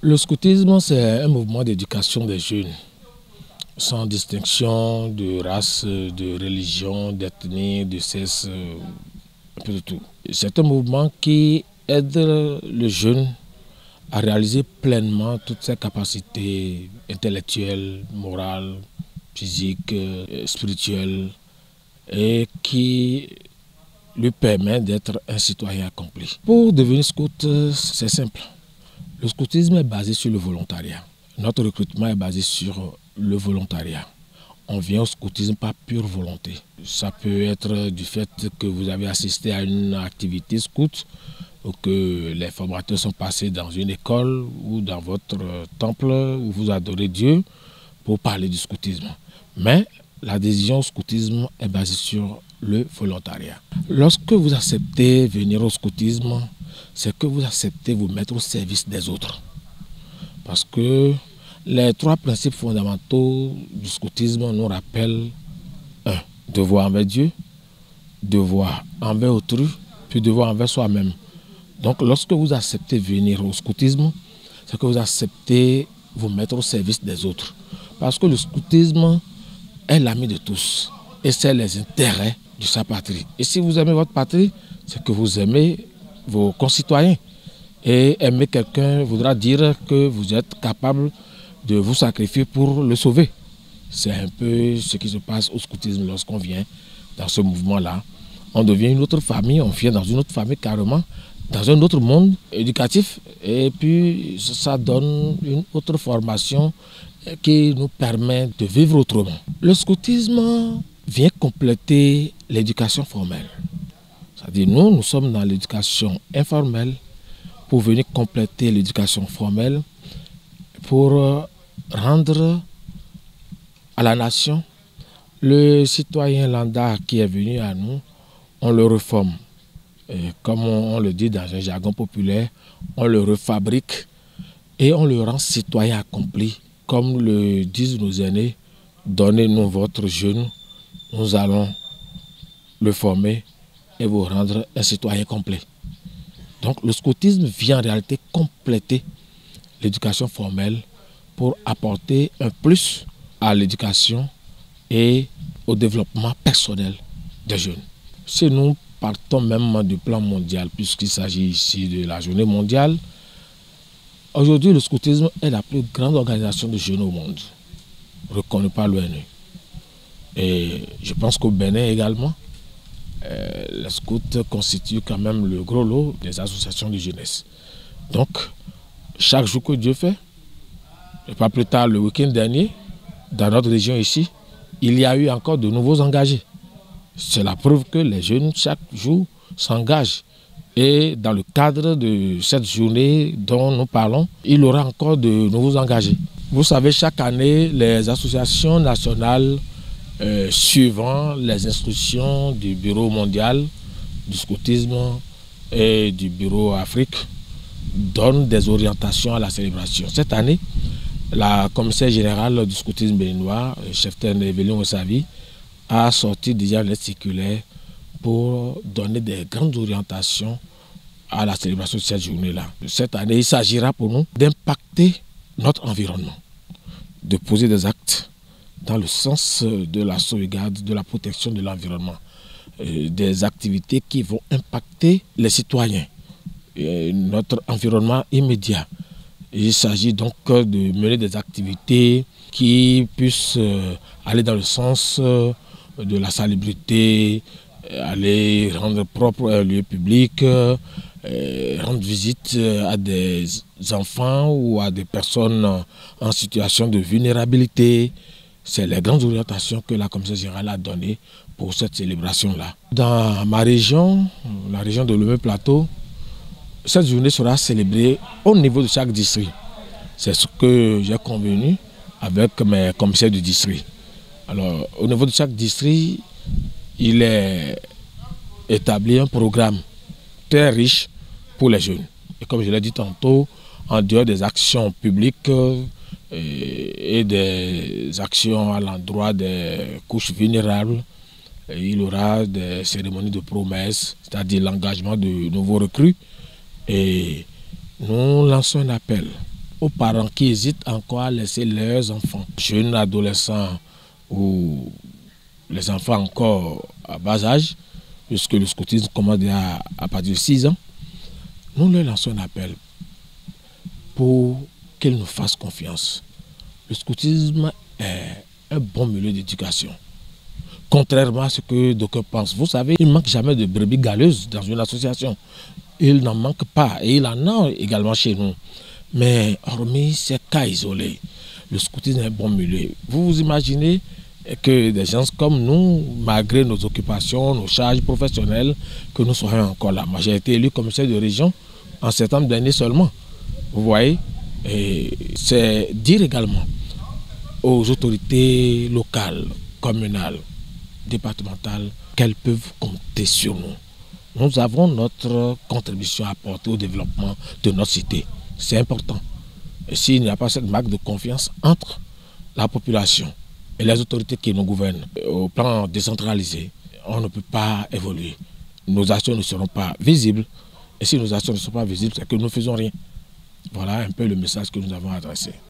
Le scoutisme, c'est un mouvement d'éducation des jeunes, sans distinction de race, de religion, d'ethnie, de sexe, un peu de tout. C'est un mouvement qui aide le jeune à réaliser pleinement toutes ses capacités intellectuelles, morales, physiques, spirituelles, et qui lui permet d'être un citoyen accompli. Pour devenir scout, c'est simple. Le scoutisme est basé sur le volontariat. Notre recrutement est basé sur le volontariat. On vient au scoutisme par pure volonté. Ça peut être du fait que vous avez assisté à une activité scout ou que les formateurs sont passés dans une école ou dans votre temple où vous adorez Dieu pour parler du scoutisme. Mais l'adhésion au scoutisme est basée sur le volontariat. Lorsque vous acceptez venir au scoutisme, c'est que vous acceptez vous mettre au service des autres. Parce que les trois principes fondamentaux du scoutisme nous rappellent un, devoir envers Dieu, devoir envers autrui, puis devoir envers soi-même. Donc lorsque vous acceptez venir au scoutisme, c'est que vous acceptez vous mettre au service des autres. Parce que le scoutisme est l'ami de tous et c'est les intérêts de sa patrie. Et si vous aimez votre patrie, c'est que vous aimez vos concitoyens. Et aimer quelqu'un voudra dire que vous êtes capable de vous sacrifier pour le sauver. C'est un peu ce qui se passe au scoutisme lorsqu'on vient dans ce mouvement-là. On devient une autre famille, on vient dans une autre famille carrément, dans un autre monde éducatif. Et puis ça donne une autre formation qui nous permet de vivre autrement. Le scoutisme vient compléter l'éducation formelle. C'est-à-dire nous sommes dans l'éducation informelle pour venir compléter l'éducation formelle, pour rendre à la nation le citoyen lambda qui est venu à nous, on le reforme. Et comme on le dit dans un jargon populaire, on le refabrique et on le rend citoyen accompli. Comme le disent nos aînés, donnez-nous votre jeune, nous allons le former et vous rendre un citoyen complet. Donc le scoutisme vient en réalité compléter l'éducation formelle pour apporter un plus à l'éducation et au développement personnel des jeunes. Si nous partons même du plan mondial, puisqu'il s'agit ici de la journée mondiale, aujourd'hui le scoutisme est la plus grande organisation de jeunes au monde, reconnue par l'ONU. Et je pense qu'au Bénin également, les scouts constituent quand même le gros lot des associations de jeunesse. Donc, chaque jour que Dieu fait, et pas plus tard le week-end dernier, dans notre région ici, il y a eu encore de nouveaux engagés. C'est la preuve que les jeunes, chaque jour, s'engagent. Et dans le cadre de cette journée dont nous parlons, il y aura encore de nouveaux engagés. Vous savez, chaque année, les associations nationales suivant les instructions du Bureau mondial du scoutisme et du Bureau Afrique donnent des orientations à la célébration. Cette année, la commissaire générale du scoutisme béninois, chef-terne Evelyne Ossavi, a sorti déjà une lettre circulaire pour donner des grandes orientations à la célébration de cette journée-là. Cette année, il s'agira pour nous d'impacter notre environnement, de poser des actes dans le sens de la sauvegarde, de la protection de l'environnement, des activités qui vont impacter les citoyens, notre environnement immédiat. Il s'agit donc de mener des activités qui puissent aller dans le sens de la salubrité, aller rendre propre un lieu public, rendre visite à des enfants ou à des personnes en situation de vulnérabilité. C'est les grandes orientations que la commissaire générale a données pour cette célébration-là. Dans ma région, la région de Lomé-Plateau, cette journée sera célébrée au niveau de chaque district. C'est ce que j'ai convenu avec mes commissaires du district. Alors, au niveau de chaque district, il est établi un programme très riche pour les jeunes. Et comme je l'ai dit tantôt, en dehors des actions publiques et des actions à l'endroit des couches vulnérables, il y aura des cérémonies de promesses, c'est-à-dire l'engagement de nouveaux recrues. Et nous lançons un appel aux parents qui hésitent encore à laisser leurs enfants, jeunes, adolescents ou les enfants encore à bas âge, puisque le scoutisme commence à partir de 6 ans, nous leur lançons un appel pour qu'ils nous fassent confiance. Le scoutisme est un bon milieu d'éducation. Contrairement à ce que d'aucuns pensent. Vous savez, il ne manque jamais de brebis galeuses dans une association. Il n'en manque pas. Et il en a également chez nous. Mais hormis ces cas isolés, le scoutisme est un bon milieu. Vous vous imaginez que des gens comme nous, malgré nos occupations, nos charges professionnelles, que nous soyons encore là. Moi, j'ai été élu commissaire de région en septembre dernier seulement. Vous voyez, c'est dire également aux autorités locales, communales, départementales, qu'elles peuvent compter sur nous. Nous avons notre contribution à apporter au développement de notre cité. C'est important. Et s'il n'y a pas cette marque de confiance entre la population et les autorités qui nous gouvernent au plan décentralisé, on ne peut pas évoluer. Nos actions ne seront pas visibles. Et si nos actions ne sont pas visibles, c'est que nous ne faisons rien. Voilà un peu le message que nous avons adressé.